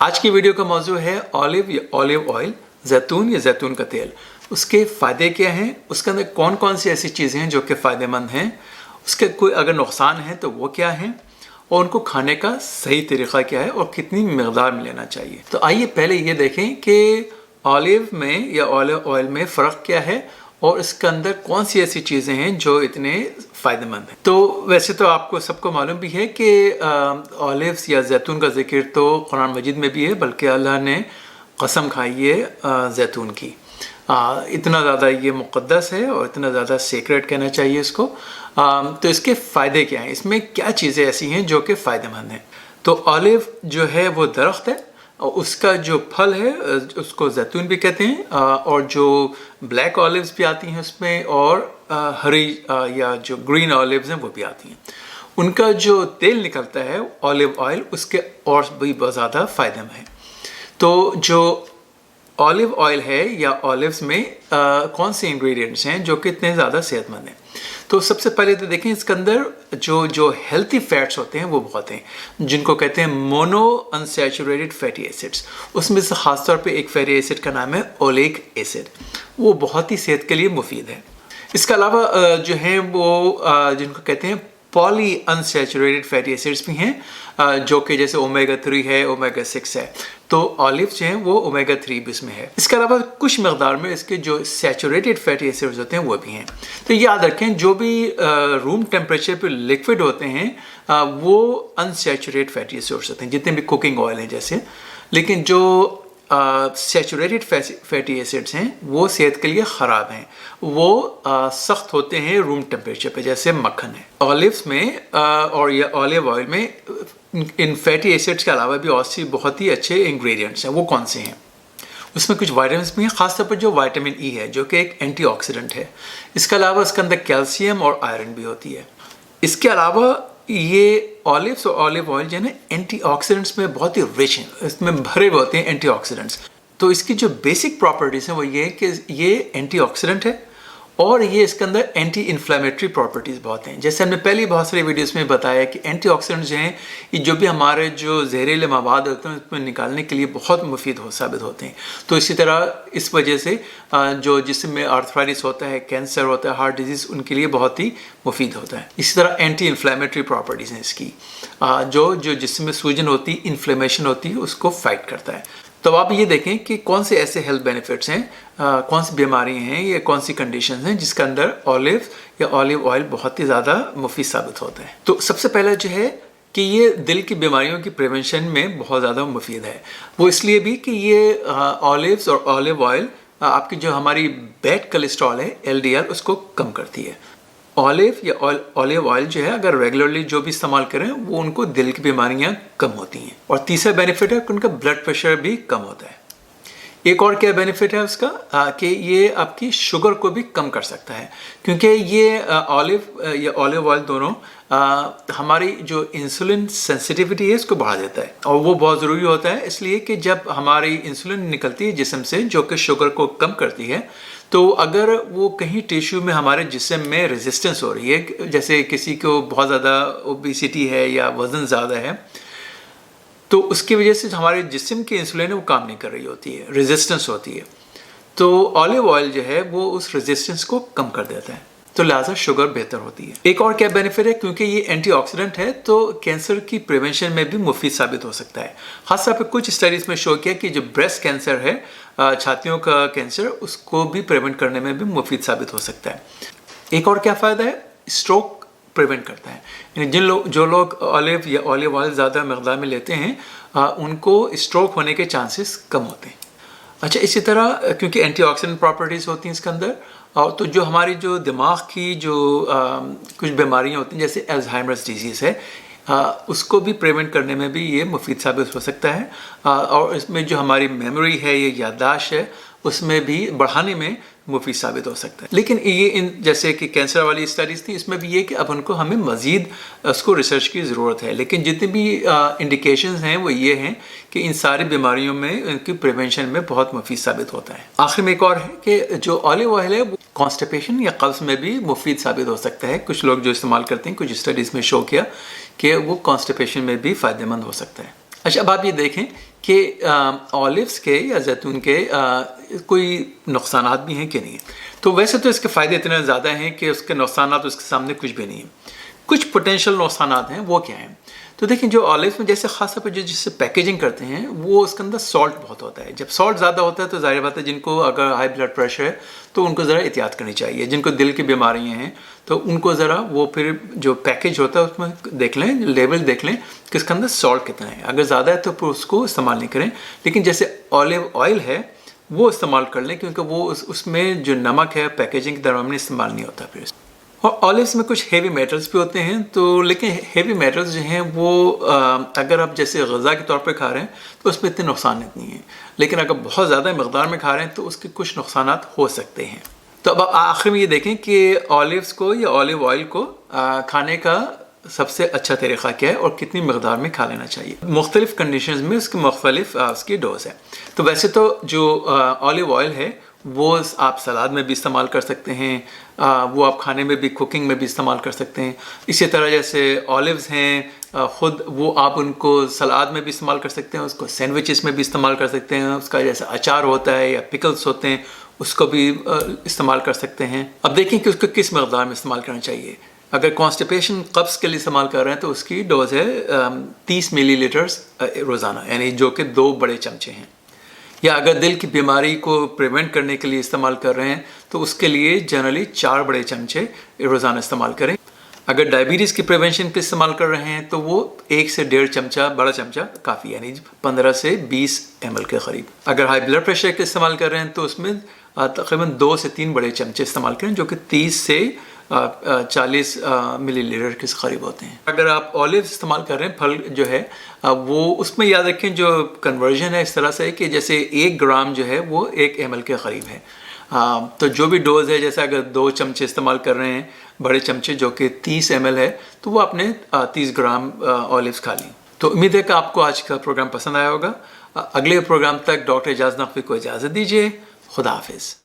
आज की वीडियो का मौजू है ऑलिव या ऑलिव ऑयल, जैतून या जैतून का तेल। उसके फ़ायदे क्या हैं, उसके अंदर कौन कौन सी ऐसी चीज़ें हैं जो कि फ़ायदेमंद हैं, उसके कोई अगर नुकसान है तो वो क्या हैं, और उनको खाने का सही तरीक़ा क्या है और कितनी मकदार में लेना चाहिए। तो आइए पहले ये देखें कि ऑलिव में या ऑलिव ऑयल में फ़र्क क्या है और इसके अंदर कौन सी ऐसी चीज़ें हैं जो इतने फ़ायदेमंद हैं। तो वैसे तो आपको सबको मालूम भी है कि ऑलिव्स या जैतून का जिक्र तो कुरान मजीद में भी है, बल्कि अल्लाह ने कसम खाई है जैतून की। इतना ज़्यादा ये मुक़द्दस है और इतना ज़्यादा सीक्रेट कहना चाहिए इसको। तो इसके फ़ायदे क्या हैं, इसमें क्या चीज़ें ऐसी हैं जो कि फ़ायदेमंद हैं। तो ऑलिव जो है वो दरख्त है और उसका जो फल है उसको जैतून भी कहते हैं, और जो ब्लैक ऑलिव्स भी आती हैं उसमें, और हरी या जो ग्रीन ऑलिव्स हैं वो भी आती हैं। उनका जो तेल निकलता है ऑलिव ऑयल, उसके और भी बहुत ज़्यादा फ़ायदेमंद है। तो जो ऑलिव ऑयल है या ऑलिव्स में कौन से इंग्रेडिएंट्स हैं जो कि इतने ज़्यादा सेहतमंद हैं। तो सबसे पहले तो देखें इसके अंदर जो हेल्थी फैट्स होते हैं वो बहुत हैं, जिनको कहते हैं मोनो अनसैचुरेटेड फैटी एसिड्स। उसमें से ख़ास तौर पे एक फैटी एसिड का नाम है ओलेक एसिड, वो बहुत ही सेहत के लिए मुफीद है। इसके अलावा जो है वो जिनको कहते हैं पॉली अनसैचुरेटेड फैटी एसिड्स भी हैं, जो कि जैसे ओमेगा 3 है, ओमेगा 6 है। तो ऑलिव जो हैं वो ओमेगा 3 भी इसमें है। इसके अलावा कुछ मकदार में इसके जो सैचुरेटेड फैटी एसिड्स होते हैं वो भी हैं। तो याद रखें जो भी रूम टेम्परेचर पे लिक्विड होते हैं वो अनसैचुरेटेड फैटी एसिड्स होते हैं, जितने भी कुकिंग ऑयल हैं जैसे। लेकिन जो सैचुरेटेड फैटी एसिड्स हैं वो सेहत के लिए ख़राब हैं, वो सख्त होते हैं रूम टेम्परेचर पे, जैसे मक्खन है। ऑलिव्स में और या ऑलिव ऑयल में इन फैटी एसिड्स के अलावा भी और सी बहुत ही अच्छे इंग्रेडिएंट्स हैं। वो कौन से हैं? उसमें कुछ वाइटामिन भी हैं, ख़ासतौर पर जो विटामिन ई है जो कि एक एंटीऑक्सीडेंट है। इसके अलावा इसके अंदर कैल्शियम और आयरन भी होती है। इसके अलावा ये ऑलिव्स और ऑलिव ऑयल जो है ना एंटीऑक्सीडेंट्स में बहुत ही रिच हैं, इसमें भरे हुए होते हैं एंटीऑक्सीडेंट्स। तो इसकी जो बेसिक प्रॉपर्टीज़ हैं वो ये है कि ये एंटीऑक्सीडेंट है और ये इसके अंदर एंटी इन्फ्लेमेटरी प्रॉपर्टीज़ बहुत हैं। जैसे हमने पहले बहुत सारे वीडियोस में बताया कि एंटीऑक्सीडेंट्स जो हैं ये जो भी हमारे जो जहरीले मवाद होते हैं उसमें निकालने के लिए बहुत मुफीद साबित होते हैं। तो इसी तरह इस वजह से जो जिस्म में आर्थराइटिस होता है, कैंसर होता है, हार्ट डिजीज़, उनके लिए बहुत ही मुफीद होता है। इसी तरह एंटी इन्फ्लेमेटरी प्रॉपर्टीज़ हैं इसकी, जो जिस्म में सूजन होती है, इन्फ्लेमेशन होती है, उसको फाइट करता है। तो आप ये देखें कि कौन से ऐसे हेल्थ बेनिफिट्स हैं, कौन सी बीमारियां हैं या कौन सी कंडीशंस हैं जिसके अंदर ऑलिव या ऑलिव ऑयल बहुत ही ज़्यादा मुफीद साबित होता है। तो सबसे पहला जो है कि ये दिल की बीमारियों की प्रिवेंशन में बहुत ज़्यादा मुफीद है। वो इसलिए भी कि ये ऑलिव्स और ऑलिव ऑयल आपकी जो हमारी बैड कोलेस्ट्रॉल है LDL उसको कम करती है। ऑलिव या ऑलिव ऑयल जो है अगर रेगुलरली जो भी इस्तेमाल करें वो उनको दिल की बीमारियां कम होती हैं। और तीसरा बेनिफिट है कि उनका ब्लड प्रेशर भी कम होता है। एक और क्या बेनिफिट है उसका कि ये आपकी शुगर को भी कम कर सकता है, क्योंकि ये ऑलिव या ऑलिव ऑयल दोनों हमारी जो इंसुलिन सेंसिटिविटी है इसको बढ़ा देता है। और वो बहुत ज़रूरी होता है इसलिए कि जब हमारी इंसुलिन निकलती है जिस्म से जो कि शुगर को कम करती है, तो अगर वो कहीं टिश्यू में हमारे जिस्म में रेजिस्टेंस हो रही है, जैसे किसी को बहुत ज़्यादा ओबेसिटी है या वज़न ज़्यादा है, तो उसकी वजह से हमारे जिस्म की इंसुलिन है वो काम नहीं कर रही होती है, रेजिस्टेंस होती है। तो ऑलिव ऑयल जो है वो उस रेजिस्टेंस को कम कर देता है, तो लिहाजा शुगर बेहतर होती है। एक और क्या बेनिफिट है, क्योंकि ये एंटीऑक्सीडेंट है तो कैंसर की प्रिवेंशन में भी मुफीद साबित हो सकता है। खासतौर पर कुछ स्टडीज़ में शो किया कि जो ब्रेस्ट कैंसर है, छातियों का कैंसर, उसको भी प्रिवेंट करने में भी मुफीद साबित हो सकता है। एक और क्या फ़ायदा है, स्ट्रोक प्रिवेंट करता है। यानी जो लोग ऑलिव या ऑलिव ऑयल ज़्यादा मकदार में लेते हैं उनको स्ट्रोक होने के चांसेस कम होते हैं। अच्छा, इसी तरह क्योंकि एंटीऑक्सीडेंट प्रॉपर्टीज़ होती हैं इसके अंदर, और तो जो हमारी जो दिमाग की जो कुछ बीमारियां होती हैं जैसे अल्जाइमर्स डिजीज़ है, उसको भी प्रिवेंट करने में भी ये मुफीद साबित हो सकता है। और इसमें जो हमारी मेमोरी है या याददाश्त है उसमें भी बढ़ाने में मुफीद साबित हो सकता है। लेकिन ये जैसे कि कैंसर वाली स्टडीज़ थी, इसमें भी ये कि अब उनको हमें मज़ीद उसको रिसर्च की ज़रूरत है। लेकिन जितने भी इंडिकेशंस हैं वो ये हैं कि इन सारी बीमारियों में इनकी प्रिवेंशन में बहुत मुफीद साबित होता है। आखिर में एक और है कि जो ऑलिव ऑयल है वो कॉन्स्टिपेशन या कब्ज़ में भी मुफीद साबित हो सकता है। कुछ लोग जो इस्तेमाल करते हैं, कुछ स्टडीज़ में शो किया कि वो कॉन्स्टिपेशन में भी फ़ायदेमंद हो सकता है। اچھا اب آپ یہ دیکھیں کہ اولیوز کے یا زیتون کے کوئی نقصانات بھی ہیں کہ نہیں. تو ویسے تو اس کے فائدے اتنے زیادہ ہیں کہ اس کے نقصانات اس کے سامنے کچھ بھی نہیں ہیں. کچھ پوٹینشیل نقصانات ہیں، وہ کیا ہیں؟ تو دیکھیں جو اولیوز میں جیسے خاص طور پہ جس سے پیکیجنگ کرتے ہیں وہ اس کے اندر سالٹ بہت ہوتا ہے. جب سالٹ زیادہ ہوتا ہے تو ظاہر بات ہے جن کو اگر ہائی بلڈ پریشر ہے تو ان کو ذرا احتیاط کرنی چاہیے. جن کو دل کی بیماریاں ہیں تو ان کو ذرا وہ پھر جو پیکیج ہوتا ہے اس میں دیکھ لیں، لیبل دیکھ لیں کہ اس کے اندر سالٹ کتنا ہے. اگر زیادہ ہے تو پھر اس کو استعمال نہیں کریں. لیکن جیسے اولیو آئل ہے وہ استعمال کر لیں کیونکہ وہ اس میں جو نمک ہے پیکیجنگ کے دوران استعمال نہیں ہوتا. پھر اور اولیوز میں کچھ ہیوی میٹلز بھی ہوتے ہیں، تو لیکن ہیوی میٹلز جو ہیں وہ اگر آپ جیسے غذا کے طور پہ کھا رہے ہیں تو اس میں اتنے نقصانات نہیں ہیں. لیکن اگر بہت زیادہ مقدار میں کھا رہے ہیں تو اس کے کچھ نقصانات ہو سکتے ہیں. تو اب آخر میں یہ دیکھیں کہ اولیوز کو یا اولیو آئل کو کھانے کا سب سے اچھا طریقہ کیا ہے اور کتنی مقدار میں کھا لینا چاہیے. مختلف کنڈیشنز میں اس کے مختلف اس کی ڈوز ہے. تو ویسے تو جو اولیو آئل ہے وہ آپ سلاد میں بھی استعمال کر سکتے ہیں، وہ آپ کھانے میں بھی کوکنگ میں بھی استعمال کر سکتے ہیں. اسی طرح جیسے اولیوز ہیں خود وہ آپ ان کو سلاد میں بھی استعمال کر سکتے ہیں، اس کو سینڈوچز میں بھی استعمال کر سکتے ہیں. اس کا جیسے اچار ہوتا ہے یا پکلز ہوتے ہیں اس کو بھی استعمال کر سکتے ہیں. اب دیکھیں کہ اس کو کس مقدار میں استعمال کرنا چاہیے. اگر کانسٹیپیشن قبض کے لیے استعمال کر رہے ہیں تو اس کی ڈوز ہے 30 ملی لیٹرز روزانہ، یعنی جو کہ 2 بڑے چمچے ہیں. یا اگر دل کی بیماری کو پریونٹ کرنے کے لیے استعمال کر رہے ہیں تو اس کے لیے جنرلی 4 بڑے چمچے روزانہ استعمال کریں. اگر ڈائبٹیز کی پریونشن پہ استعمال کر رہے ہیں تو وہ 1 سے 1.5 چمچہ بڑا چمچہ کافی، یعنی 15 سے 20 ml کے قریب. اگر ہائی بلڈ پریشر کے استعمال کر رہے ہیں تو اس میں تقریباً 2 سے 3 بڑے چمچے استعمال کریں جو کہ 30 سے 40 ملی لیٹر کے قریب ہوتے ہیں. اگر آپ اولیو استعمال کر رہے ہیں پھل جو ہے وہ اس میں یاد رکھیں جو کنورژن ہے اس طرح سے کہ جیسے 1 گرام جو ہے وہ 1 ml کے قریب ہے. تو جو بھی ڈوز ہے جیسے اگر 2 چمچے استعمال کر رہے ہیں بڑے چمچے جو کہ 30 ml ہے تو وہ آپ نے 30 گرام اولیوز کھا لیں. تو امید ہے کہ آپ کو آج کا پروگرام پسند آیا ہوگا. اگلے پروگرام تک ڈاکٹر اعجاز نقوی کو اجازت دیجیے. خدا حافظ.